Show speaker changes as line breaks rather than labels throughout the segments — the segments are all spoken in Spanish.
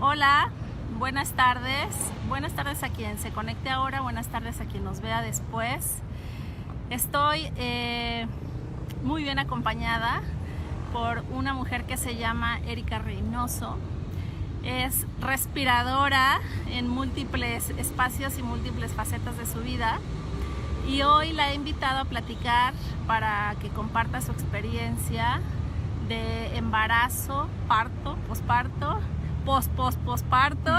Hola, buenas tardes. Buenas tardes a quien se conecte ahora, buenas tardes a quien nos vea después. Estoy muy bien acompañada por una mujer que se llama Erika Reynoso. Es respiradora en múltiples espacios y múltiples facetas de su vida. Y hoy la he invitado a platicar para que comparta su experiencia de embarazo, parto, posparto, posparto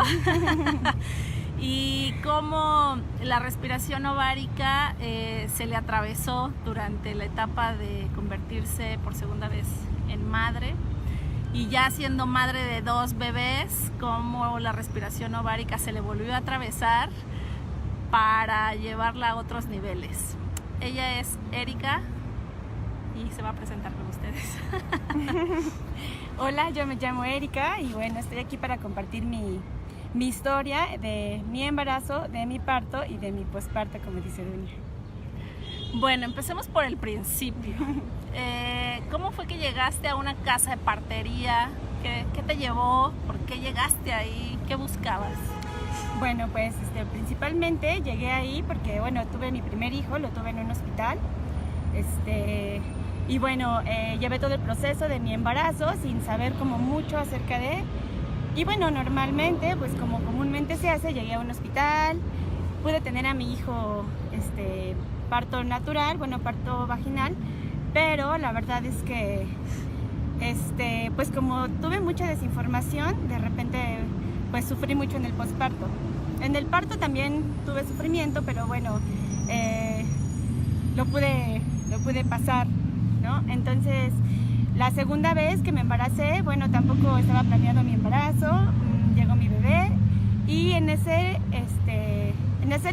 y cómo la respiración ovárica se le atravesó durante la etapa de convertirse por segunda vez en madre, y ya siendo madre de 2 bebés, cómo la respiración ovárica se le volvió a atravesar para llevarla a otros niveles. Ella es Erika y se va a presentar con ustedes.
Hola, yo me llamo Erika y bueno, estoy aquí para compartir mi historia de mi embarazo, de mi parto y de mi posparto, como dice Dunia.
Bueno, empecemos por el principio. ¿Cómo fue que llegaste a una casa de partería? ¿Qué te llevó? ¿Por qué llegaste ahí? ¿Qué buscabas?
Bueno, pues principalmente llegué ahí porque, bueno, tuve mi primer hijo, lo tuve en un hospital. Y bueno, llevé todo el proceso de mi embarazo sin saber como mucho acerca de... Y bueno, normalmente, pues como comúnmente se hace, llegué a un hospital, pude tener a mi hijo parto natural, bueno, parto vaginal, pero la verdad es que, pues como tuve mucha desinformación, de repente pues sufrí mucho en el posparto. En el parto también tuve sufrimiento, pero bueno, lo pude pasar, ¿no? Entonces, la segunda vez que me embaracé, bueno, tampoco estaba planeado mi embarazo, llegó mi bebé y en ese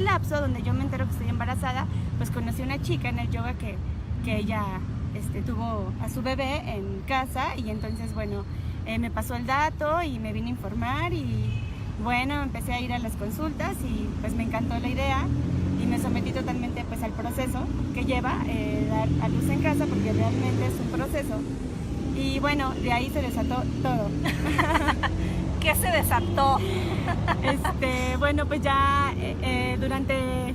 lapso donde yo me entero que estoy embarazada, pues conocí a una chica en el yoga que ella tuvo a su bebé en casa, y entonces, bueno, me pasó el dato y me vine a informar y bueno, empecé a ir a las consultas y pues me encantó la idea y me sometí totalmente pues al proceso que lleva dar a luz en casa, porque realmente es un proceso. Y bueno, de ahí se desató todo.
¿Qué se desató?
Bueno, pues ya durante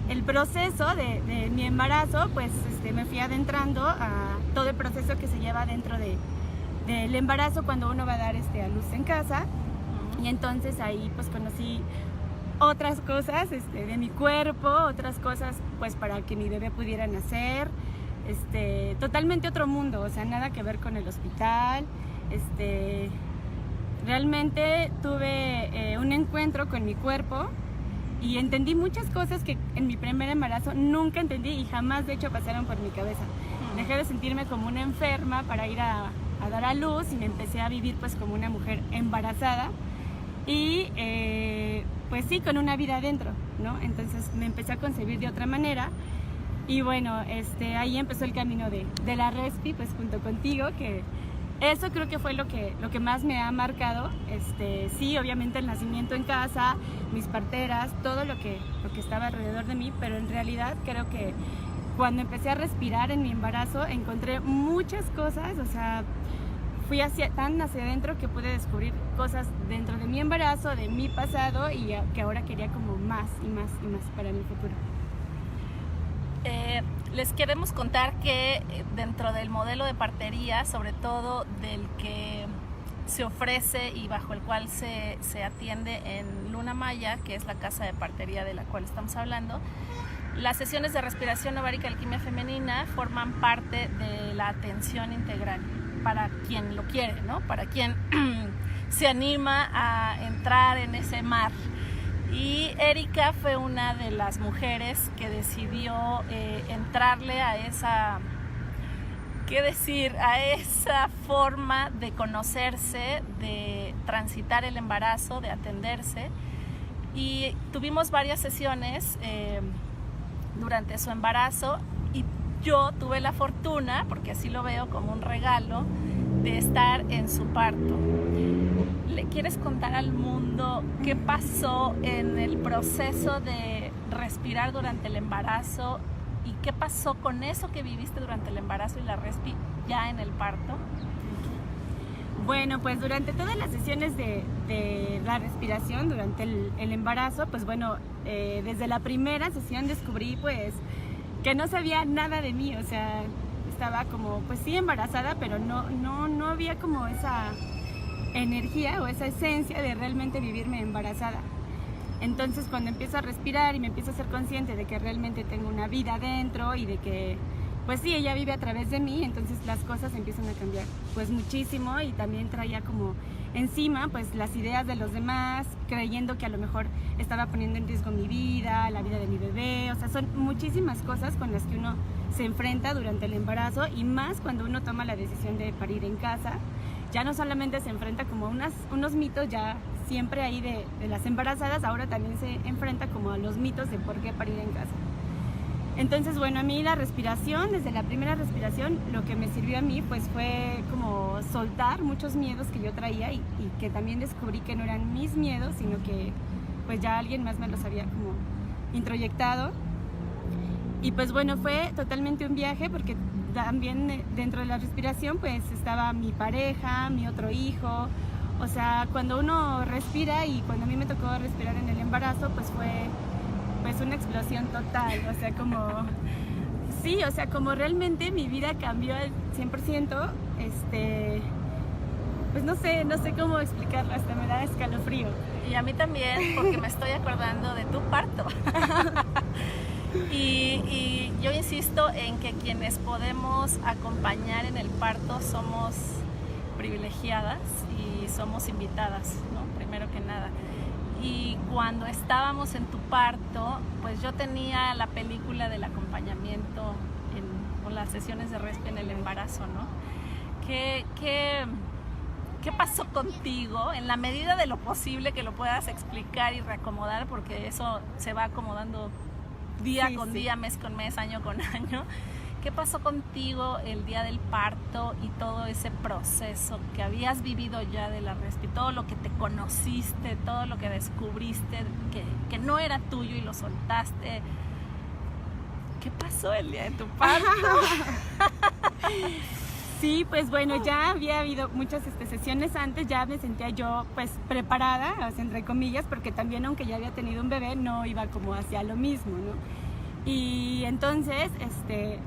el proceso de mi embarazo, pues me fui adentrando a todo el proceso que se lleva dentro del embarazo cuando uno va a dar a luz en casa. Y entonces ahí pues conocí otras cosas de mi cuerpo, otras cosas pues para que mi bebé pudiera nacer, totalmente otro mundo, o sea, nada que ver con el hospital. Realmente tuve un encuentro con mi cuerpo y entendí muchas cosas que en mi primer embarazo nunca entendí y jamás de hecho pasaron por mi cabeza. Dejé de sentirme como una enferma para ir a dar a luz y me empecé a vivir pues como una mujer embarazada y pues sí, con una vida adentro, ¿no? Entonces me empecé a concebir de otra manera y bueno, ahí empezó el camino de la respi, pues junto contigo, que eso creo que fue lo que más me ha marcado. Sí, obviamente el nacimiento en casa, mis parteras, todo lo que estaba alrededor de mí, pero en realidad creo que cuando empecé a respirar en mi embarazo encontré muchas cosas, o sea, fui tan hacia adentro que pude descubrir cosas dentro de mi embarazo, de mi pasado, y que ahora quería como más y más y más para mi futuro.
Les queremos contar que dentro del modelo de partería, sobre todo del que se ofrece y bajo el cual se atiende en Luna Maya, que es la casa de partería de la cual estamos hablando, las sesiones de respiración ovárica y alquimia femenina forman parte de la atención integral para quien lo quiere, ¿no? Para quien se anima a entrar en ese mar. Y Erika fue una de las mujeres que decidió entrarle a esa, a esa forma de conocerse, de transitar el embarazo, de atenderse. Y tuvimos varias sesiones durante su embarazo y yo tuve la fortuna, porque así lo veo como un regalo, de estar en su parto. ¿Le quieres contar al mundo qué pasó en el proceso de respirar durante el embarazo y qué pasó con eso que viviste durante el embarazo y la respi ya en el parto?
Bueno, pues durante todas las sesiones de la respiración, durante el embarazo, pues bueno, desde la primera sesión descubrí pues que no sabía nada de mí, o sea, estaba como, pues sí embarazada, pero no había como esa energía o esa esencia de realmente vivirme embarazada. Entonces cuando empiezo a respirar y me empiezo a ser consciente de que realmente tengo una vida dentro y de que pues sí, ella vive a través de mí, entonces las cosas empiezan a cambiar pues muchísimo, y también traía como encima pues las ideas de los demás, creyendo que a lo mejor estaba poniendo en riesgo mi vida, la vida de mi bebé, o sea, son muchísimas cosas con las que uno se enfrenta durante el embarazo, y más cuando uno toma la decisión de parir en casa. Ya no solamente se enfrenta como unos mitos ya siempre ahí de las embarazadas, ahora también se enfrenta como a los mitos de por qué parir en casa. Entonces, bueno, a mí la respiración, desde la primera respiración, lo que me sirvió a mí pues fue como soltar muchos miedos que yo traía, y que también descubrí que no eran mis miedos, sino que pues ya alguien más me los había como introyectado. Y pues bueno, fue totalmente un viaje, porque también dentro de la respiración pues estaba mi pareja, mi otro hijo. O sea, cuando uno respira, y cuando a mí me tocó respirar en el embarazo, pues fue pues una explosión total, o sea, como sí, o sea, como realmente mi vida cambió al 100%, pues no sé cómo explicarlo, hasta me da escalofrío.
Y a mí también, porque me estoy acordando de tu parto. Y yo insisto en que quienes podemos acompañar en el parto somos privilegiadas y somos invitadas, ¿no? Primero que nada. Y cuando estábamos en tu parto, pues yo tenía la película del acompañamiento con las sesiones de respi en el embarazo, ¿no? ¿Qué pasó contigo en la medida de lo posible que lo puedas explicar y reacomodar? Porque eso se va acomodando día con día, mes con mes, año con año. ¿Qué pasó contigo el día del parto y todo ese proceso que habías vivido ya de la respi, todo lo que te conociste, todo lo que descubriste que no era tuyo y lo soltaste? ¿Qué pasó el día de tu parto?
Sí, pues bueno, ya había habido muchas sesiones antes, ya me sentía yo pues preparada, o sea, entre comillas, porque también aunque ya había tenido un bebé, no iba como hacia lo mismo, ¿no? Y entonces,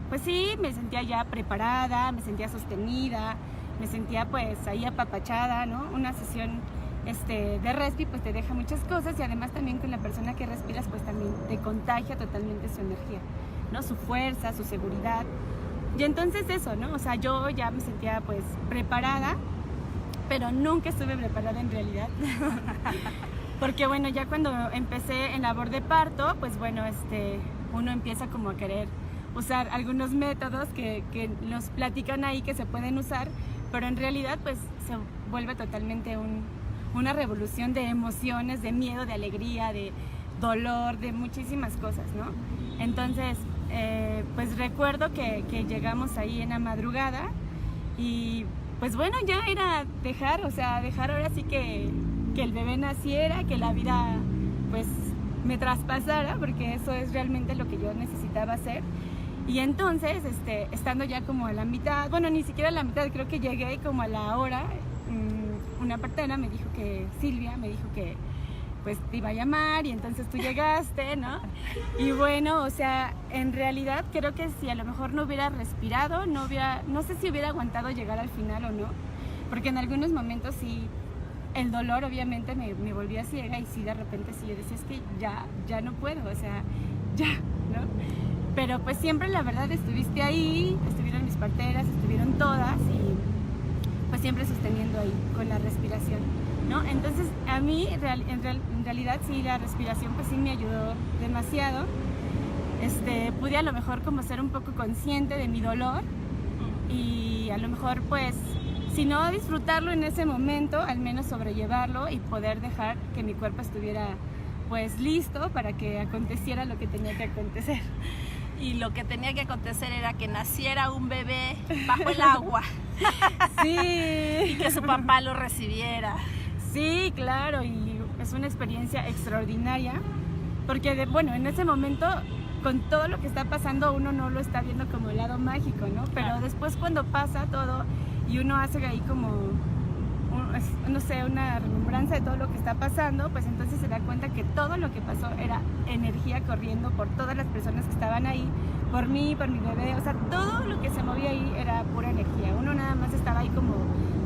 pues sí, me sentía ya preparada, me sentía sostenida, me sentía pues ahí apapachada, ¿no? Una sesión de respi pues te deja muchas cosas, y además también con la persona que respiras pues también te contagia totalmente su energía, ¿no? Su fuerza, su seguridad. Y entonces eso, ¿no? O sea, yo ya me sentía pues preparada, pero nunca estuve preparada en realidad. Porque bueno, ya cuando empecé en labor de parto, pues bueno, uno empieza como a querer usar algunos métodos que nos platican ahí que se pueden usar, pero en realidad pues se vuelve totalmente una revolución de emociones, de miedo, de alegría, de dolor, de muchísimas cosas, ¿no? Entonces, pues recuerdo que llegamos ahí en la madrugada, y pues bueno, ya era dejar ahora sí que el bebé naciera, que la vida pues me traspasara, porque eso es realmente lo que yo necesitaba hacer. Y entonces, estando ya como a la mitad, bueno, ni siquiera a la mitad, creo que llegué como a la hora, una partera me dijo Silvia me dijo que pues te iba a llamar, y entonces tú llegaste, ¿no? Y bueno, o sea, en realidad creo que si a lo mejor no hubiera respirado, no sé si hubiera aguantado llegar al final o no, porque en algunos momentos sí, el dolor obviamente me volvía ciega, y sí, de repente sí, yo decía, es que ya no puedo, o sea, ya, ¿no? Pero pues siempre, la verdad, estuviste ahí, estuvieron mis parteras, estuvieron todas, y pues siempre sosteniendo ahí con la respiración, ¿no? Entonces a mí en realidad sí, la respiración pues sí me ayudó demasiado. Pude a lo mejor como ser un poco consciente de mi dolor, y a lo mejor pues si no disfrutarlo en ese momento, al menos sobrellevarlo y poder dejar que mi cuerpo estuviera pues listo para que aconteciera lo que tenía que acontecer.
Y lo que tenía que acontecer era que naciera un bebé bajo el agua.
Sí.
Y que su papá lo recibiera.
Sí, claro, y es una experiencia extraordinaria, porque bueno, en ese momento, con todo lo que está pasando, uno no lo está viendo como el lado mágico, ¿no? Pero después, cuando pasa todo y uno hace ahí como no sé, una remembranza de todo lo que está pasando, pues entonces se da cuenta que todo lo que pasó era energía corriendo por todas las personas que estaban ahí, por mí, por mi bebé, o sea, todo lo que se movía ahí era pura energía. Uno nada más estaba ahí como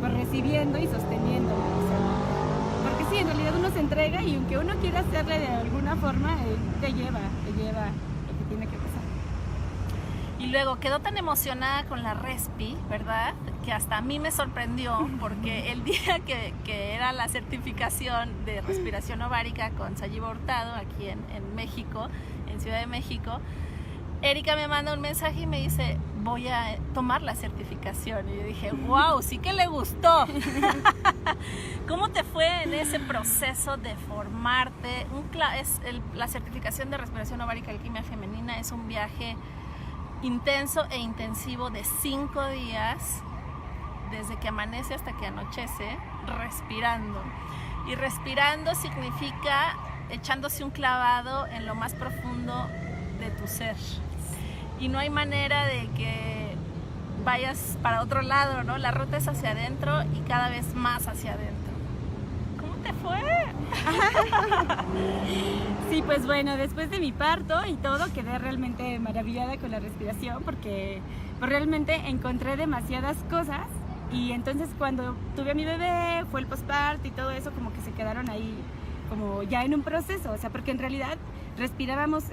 pues, recibiendo y sosteniendo, o sea, porque sí, en realidad uno se entrega y aunque uno quiera hacerle de alguna forma, te lleva lo que tiene que pasar.
Y luego quedó tan emocionada con la respi, ¿verdad? Que hasta a mí me sorprendió porque el día que era la certificación de respiración ovárica con Sayiba Hurtado aquí en México, en Ciudad de México, Erika me manda un mensaje y me dice, voy a tomar la certificación. Y yo dije, wow, sí que le gustó. ¿Cómo te fue en ese proceso de formarte? La certificación de respiración ovárica y alquimia femenina es un viaje intenso e intensivo de 5 días, desde que amanece hasta que anochece, respirando. Y respirando significa echándose un clavado en lo más profundo de tu ser. Y no hay manera de que vayas para otro lado, ¿no? La ruta es hacia adentro y cada vez más hacia adentro. ¿Cómo te fue?
Sí, pues bueno, después de mi parto y todo, quedé realmente maravillada con la respiración porque pues, realmente encontré demasiadas cosas y entonces cuando tuve a mi bebé, fue el posparto y todo eso, como que se quedaron ahí como ya en un proceso, o sea, porque en realidad respirábamos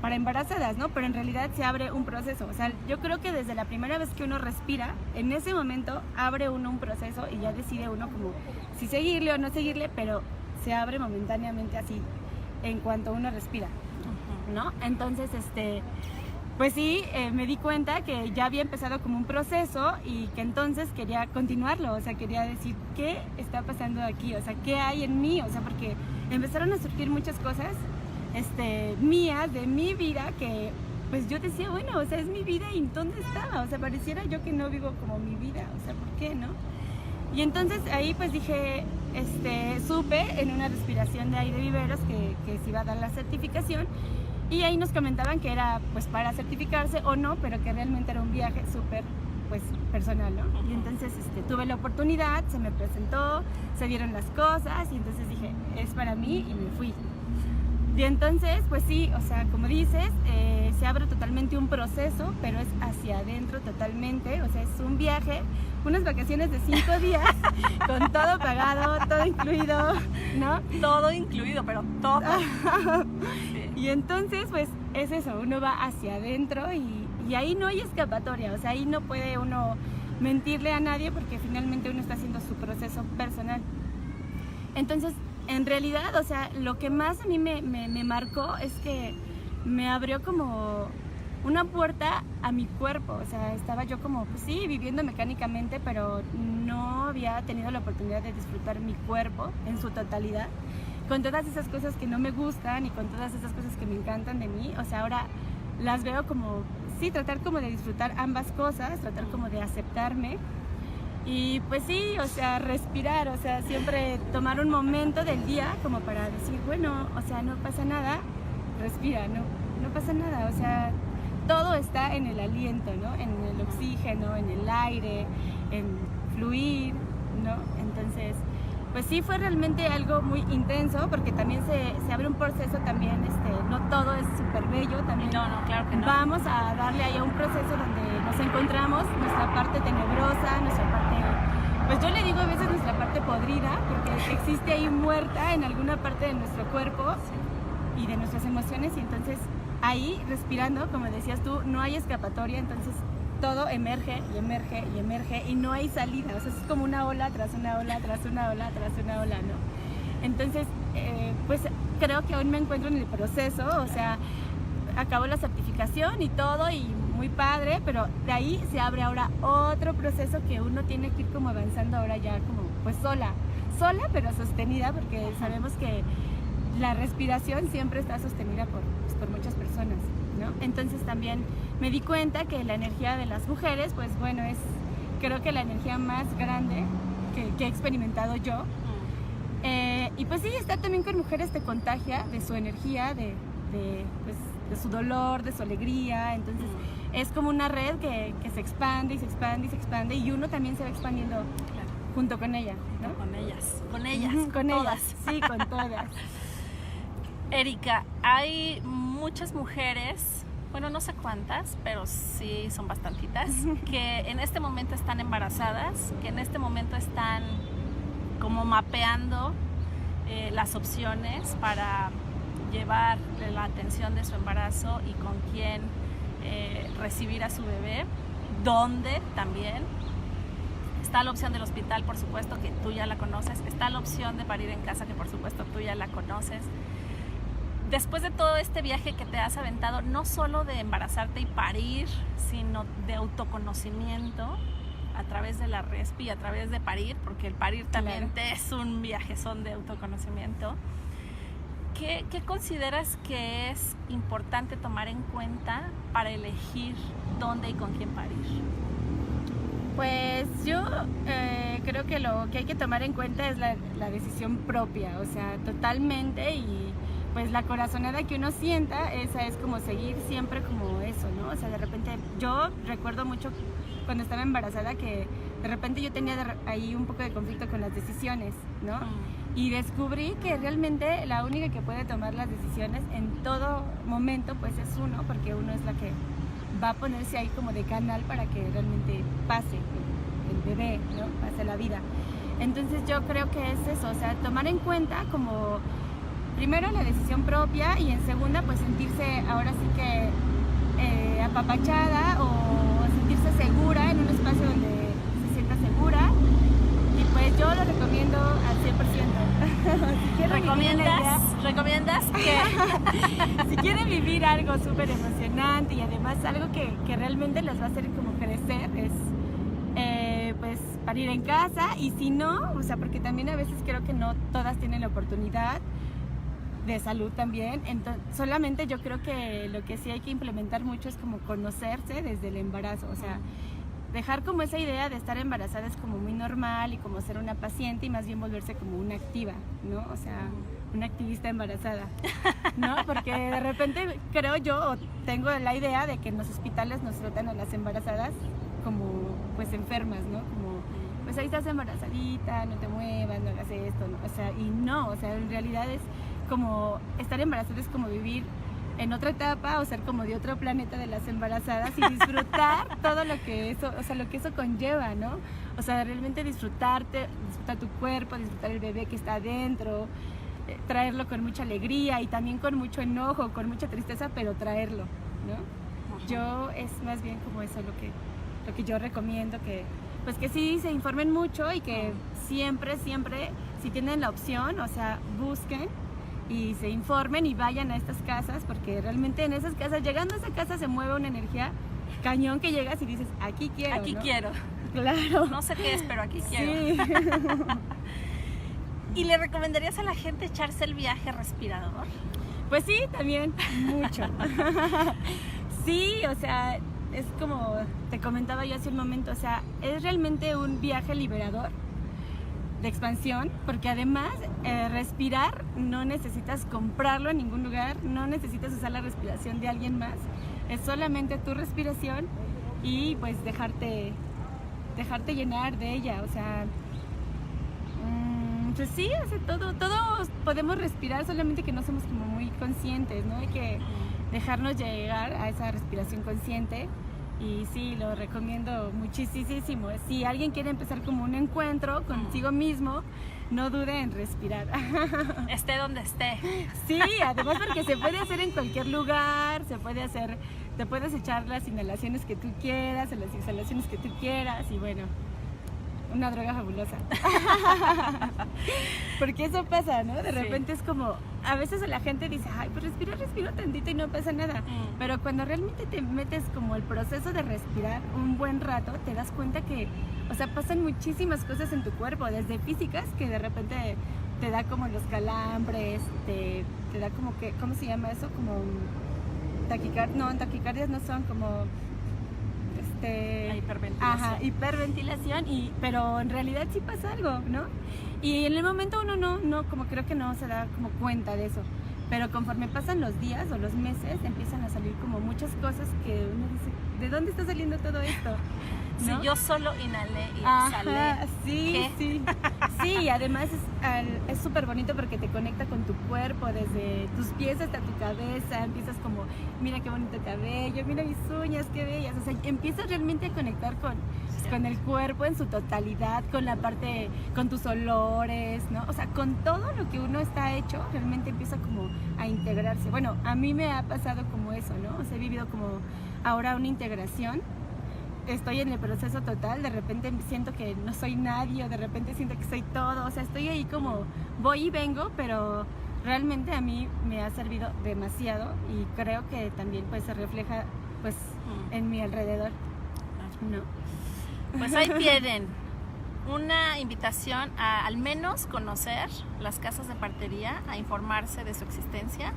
para embarazadas, ¿no? Pero en realidad se abre un proceso, o sea, yo creo que desde la primera vez que uno respira, en ese momento abre uno un proceso y ya decide uno como si seguirle o no seguirle, pero se abre momentáneamente así, en cuanto uno respira, ¿no? Entonces, pues sí, me di cuenta que ya había empezado como un proceso y que entonces quería continuarlo, o sea, quería decir, ¿qué está pasando aquí? O sea, ¿qué hay en mí? O sea, porque empezaron a surgir muchas cosas mías, de mi vida, que pues yo decía, bueno, o sea, es mi vida y ¿dónde estaba? O sea, pareciera yo que no vivo como mi vida, o sea, ¿por qué, no? Y entonces ahí pues dije, supe en una respiración de ahí de Viveros que se iba a dar la certificación y ahí nos comentaban que era pues para certificarse o no, pero que realmente era un viaje súper pues personal, ¿no? Y entonces tuve la oportunidad, se me presentó, se dieron las cosas y entonces dije, es para mí y me fui. Y entonces, pues sí, o sea, como dices, se abre totalmente un proceso, pero es hacia adentro totalmente, o sea, es un viaje, unas vacaciones de 5 días, con todo pagado, todo incluido, ¿no?
Todo incluido, pero todo.
Y entonces, pues, es eso, uno va hacia adentro y ahí no hay escapatoria, o sea, ahí no puede uno mentirle a nadie porque finalmente uno está haciendo su proceso personal. Entonces, en realidad, o sea, lo que más a mí me marcó es que me abrió como una puerta a mi cuerpo, o sea, estaba yo como, pues sí, viviendo mecánicamente, pero no había tenido la oportunidad de disfrutar mi cuerpo en su totalidad, con todas esas cosas que no me gustan y con todas esas cosas que me encantan de mí, o sea, ahora las veo como, sí, tratar como de disfrutar ambas cosas, tratar como de aceptarme. Y pues sí, o sea, respirar, o sea, siempre tomar un momento del día como para decir, bueno, o sea, no pasa nada, respira, no pasa nada, o sea, todo está en el aliento, ¿no? En el oxígeno, en el aire, en fluir, ¿no? Entonces, pues sí fue realmente algo muy intenso porque también se abre un proceso también, no todo es súper bello, también
no, claro que no.
Vamos a darle ahí a un proceso donde nos encontramos nuestra parte tenebrosa, nuestra parte, pues yo le digo a veces nuestra parte podrida, porque existe ahí muerta en alguna parte de nuestro cuerpo y de nuestras emociones y entonces ahí respirando, como decías tú, no hay escapatoria, entonces todo emerge y emerge y emerge y no hay salida, o sea, es como una ola tras una ola, tras una ola, tras una ola, ¿no? Entonces, pues creo que aún me encuentro en el proceso, o sea, acabó la certificación y todo y muy padre, pero de ahí se abre ahora otro proceso que uno tiene que ir como avanzando ahora ya como pues sola pero sostenida porque sabemos que la respiración siempre está sostenida por muchas personas, ¿no? Entonces también me di cuenta que la energía de las mujeres, pues bueno, es creo que la energía más grande que he experimentado yo. Y pues sí, estar también con mujeres te contagia de su energía, de su dolor, de su alegría, entonces es como una red que se expande y se expande y se expande y uno también se va expandiendo junto con ella, ¿no?
Con ellas,
Con
todas.
ellas, sí, con todas.
Erika, hay muchas mujeres, bueno, no sé cuántas, pero sí son bastantitas, que en este momento están embarazadas, que en este momento están como mapeando las opciones para llevar la atención de su embarazo y con quién recibir a su bebé, dónde también. Está la opción del hospital, por supuesto, que tú ya la conoces. Está la opción de parir en casa, que por supuesto tú ya la conoces. Después de todo este viaje que te has aventado, no solo de embarazarte y parir, sino de autoconocimiento a través de la respi y a través de parir, porque el parir también es un viajezón de autoconocimiento. ¿Qué consideras que es importante tomar en cuenta para elegir dónde y con quién parir?
Pues yo creo que lo que hay que tomar en cuenta es la decisión propia, o sea, totalmente, y pues la corazonada que uno sienta, esa es como seguir siempre como eso, ¿no? O sea, de repente, yo recuerdo mucho cuando estaba embarazada que de repente yo tenía ahí un poco de conflicto con las decisiones, ¿no? Y descubrí que realmente la única que puede tomar las decisiones en todo momento pues es uno, porque uno es la que va a ponerse ahí como de canal para que realmente pase el bebé, ¿no? Pase la vida. Entonces yo creo que es eso, o sea, tomar en cuenta como primero la decisión propia y en segunda pues sentirse ahora sí que apapachada o sentirse segura en un espacio donde se sienta segura, y pues yo lo recomiendo al 100%.
¿Recomiendas que
si quieren vivir algo súper emocionante y además algo que realmente les va a hacer como crecer, es pues parir en casa? Y si no, o sea, porque también a veces creo que no todas tienen la oportunidad de salud también, entonces solamente yo creo que lo que sí hay que implementar mucho es como conocerse desde el embarazo, o sea, dejar como esa idea de estar embarazada es como muy normal y como ser una paciente, y más bien volverse como una activa, ¿no? O sea, una activista embarazada, ¿no? Porque de repente creo yo, o tengo la idea de que en los hospitales nos tratan a las embarazadas como pues enfermas, ¿no? Como pues ahí estás embarazadita, no te muevas, no hagas esto, ¿no? O sea, y no, o sea, en realidad es como estar embarazada es como vivir en otra etapa o ser como de otro planeta de las embarazadas y disfrutar todo lo que eso, o sea, lo que eso conlleva, ¿no? O sea, realmente disfrutar tu cuerpo, disfrutar el bebé que está adentro, traerlo con mucha alegría y también con mucho enojo, con mucha tristeza, pero traerlo, ¿no? Yo es más bien como eso lo que yo recomiendo, que pues que sí se informen mucho y que siempre, si tienen la opción, o sea, busquen y se informen y vayan a estas casas, porque realmente en esas casas, llegando a esa casa se mueve una energía cañón que llegas y dices, aquí quiero,
aquí, ¿no? Quiero.
Claro.
No sé qué es, pero aquí quiero.
Sí.
¿Y le recomendarías a la gente echarse el viaje respirador?
Pues sí, también, mucho. Sí, o sea, es como te comentaba yo hace un momento, o sea, es realmente un viaje liberador, de expansión, porque además respirar no necesitas comprarlo en ningún lugar, no necesitas usar la respiración de alguien más, es solamente tu respiración y pues dejarte llenar de ella, o sea, pues sí, o sea, todos podemos respirar, solamente que no somos como muy conscientes, ¿no? Hay que dejarnos llegar a esa respiración consciente. Y sí, lo recomiendo muchísimo. Si alguien quiere empezar como un encuentro consigo mismo, no dude en respirar.
Esté donde esté.
Sí, además porque se puede hacer en cualquier lugar, te puedes echar las inhalaciones que tú quieras, o las exhalaciones que tú quieras, y bueno, una droga fabulosa. Porque eso pasa, ¿no? De repente es como, a veces la gente dice, ay, pues respiro tantito y no pasa nada. Pero cuando realmente te metes como el proceso de respirar un buen rato, te das cuenta que, o sea, pasan muchísimas cosas en tu cuerpo, desde físicas, que de repente te da como los calambres, te da como que, ¿cómo se llama eso? Como taquicardias no son como...
la hiperventilación.
Ajá, hiperventilación, pero en realidad sí pasa algo, ¿no? Y en el momento uno no, como creo que no se da como cuenta de eso, pero conforme pasan los días o los meses empiezan a salir como muchas cosas que uno dice, ¿de dónde está saliendo todo esto? ¿no?
Si yo solo inhalé y exhalé.
Ajá, sí,
¿Qué?
sí. Sí, además es súper bonito porque te conecta con tu cuerpo, desde tus pies hasta tu cabeza. Empiezas como, mira qué bonito cabello, mira mis uñas, qué bellas. O sea, empiezas realmente a conectar con el cuerpo en su totalidad, con la parte, con tus olores, ¿no? O sea, con todo lo que uno está hecho, realmente empieza como a integrarse. Bueno, a mí me ha pasado como eso, ¿no? O sea, he vivido como ahora una integración. Estoy en el proceso total, de repente siento que no soy nadie, o de repente siento que soy todo, o sea, estoy ahí como voy y vengo, pero realmente a mí me ha servido demasiado y creo que también pues se refleja pues en mi alrededor, ¿no?
Pues ahí tienen una invitación a al menos conocer las casas de partería, a informarse de su existencia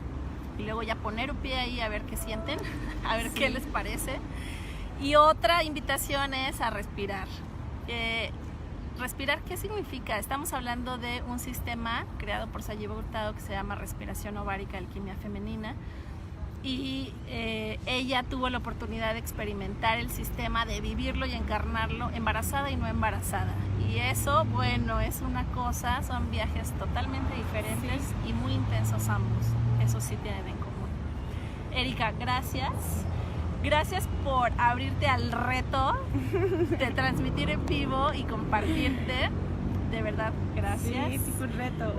y luego ya poner un pie ahí a ver qué sienten, a ver qué les parece. Y otra invitación es a respirar. ¿Respirar qué significa? Estamos hablando de un sistema creado por Sayiba Hurtado que se llama respiración ovárica, alquimia femenina. Y ella tuvo la oportunidad de experimentar el sistema, de vivirlo y encarnarlo embarazada y no embarazada. Y eso, bueno, es una cosa, son viajes totalmente diferentes y muy intensos ambos. Eso sí tienen en común. Erika, gracias. Gracias por abrirte al reto de transmitir en vivo y compartirte. De verdad, gracias.
Sí, sí, fue un reto.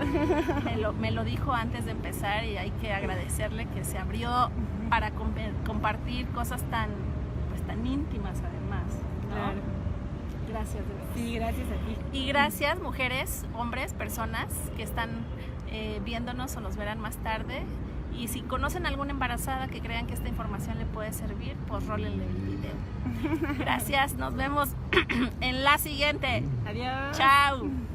Me lo dijo antes de empezar y hay que agradecerle que se abrió para compartir cosas tan íntimas además, ¿no?
Claro.
Gracias, de verdad.
Sí, gracias a ti.
Y gracias, mujeres, hombres, personas que están viéndonos o nos verán más tarde. Y si conocen a alguna embarazada que crean que esta información le puede servir, pues rólenle el video. Gracias, nos vemos en la siguiente.
Adiós.
Chao.